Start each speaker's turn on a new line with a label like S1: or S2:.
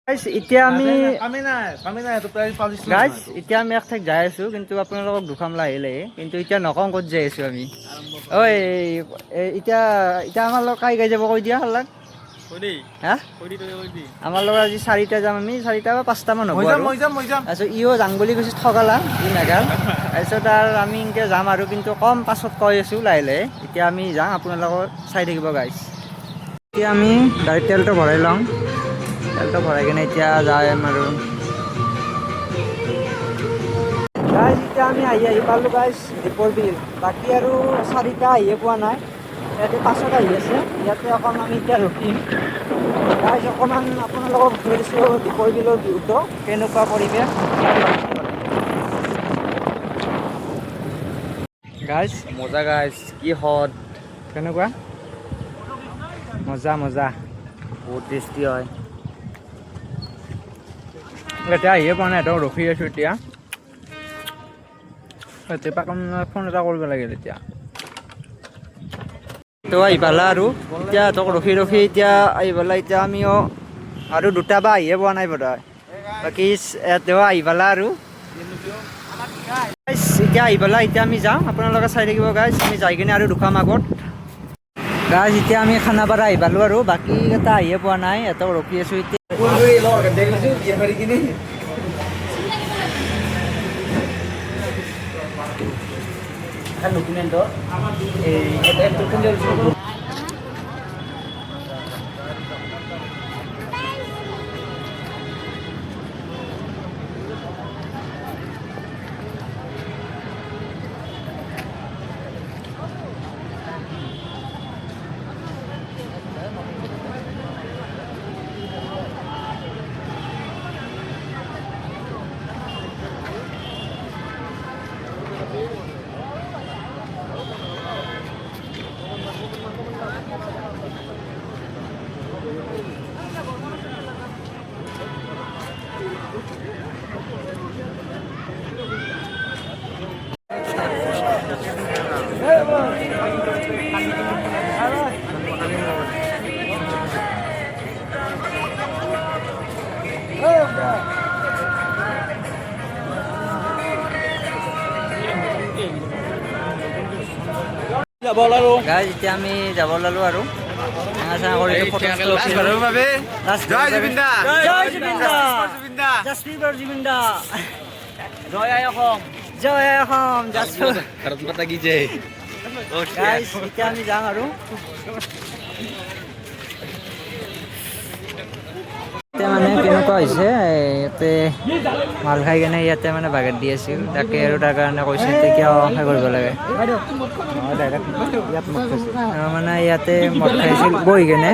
S1: Guys এতিয়া আমি এক ঠাইত যাই আছো, কিন্তু আপোনালোকক দুখাম লাহিলে, কিন্তু এতিয়া নকওঁ ক'ত যাই আছো আমি। ঐ এতিয়া এতিয়া আমাৰ লগত কাই গাই যাব কৈ দিয়া হাল্লাক। হা আমাৰ লগত আজি 4টা যাম, আমি 4টা বা 5টামান হ'ব আৰু। তাৰপিছত ইও যাম বুলি কৈছে, ঠগালা ই নাগাল। তাৰপিছত আৰু আমি এনেকৈ যাম আৰু, কিন্তু কম পাছত কৈ আছোঁ লাহে লাহে। এতিয়া আমি যাম, আপোনালোকক চাই থাকিব গাইজ। এতিয়া আমি গাড়ীত তেলটো ভৰাই লওঁ, তেলটো ভৰাই কিনে এতিয়া যাম আৰু। গাইজ এতিয়া আমি আহি পালোঁ গাইজ দীপৰ বিল। বাকী আৰু 4টা আহিয়ে পোৱা নাই, ইয়াতে 5ত আহি আছে। ইয়াতে অকণ আমি এতিয়া ৰখিম গাইজ, অকণমান আপোনালোকক ঘূৰিছোঁ দীপৰ বিলৰ ভিউটো কেনেকুৱা পৰিৱেশ গাইজ।
S2: মজা গাইজ, কি হট,
S1: কেনেকুৱা মজা মজা,
S2: বহুত টেষ্টি হয়।
S1: এতিয়া আহিয়ে পোৱা নাই, সিহঁতক ৰখি আছোঁ। এতিয়া ফোন এটা কৰিব লাগিল এতিয়া। তো আহি পালা আৰু, এতিয়া সিহঁতক ৰখি ৰখি এতিয়া আহি পালা। এতিয়া আমিও আৰু 2টা বা আহিয়ে পোৱা নাই বোধহয়। বাকী সিহঁতেও আহি পালা আৰু এতিয়া আহি পালা। এতিয়া আমি যাওঁ, আপোনালোকে চাই থাকিব গাইজ। আমি যাই কিনে আৰু দুখাম আগত গাইজ। এতিয়া আমি খানাপাৰা আহি পালোঁ আৰু, বাকী এটা আহিয়ে পোৱা নাই, সিহঁতক ৰখি আছোঁ এতিয়া। গাইজ এতিয়া আমি যাব ওলালোঁ আৰু জয় আই অসম, জয় আই অসম,
S2: ভাৰত মাতা কি জয়।
S1: গাইজ এতিয়া আমি যাম আৰু। এতিয়া মানে কেনেকুৱা হৈছে, ইয়াতে মাল খাই কেনে ইয়াতে মানে বাগেট দি আছিল, তাকে আৰু তাৰ কাৰণে কৈছে কিয় সেই কৰিব লাগে। মানে ইয়াতে মদ খাইছিল বহি কেনে।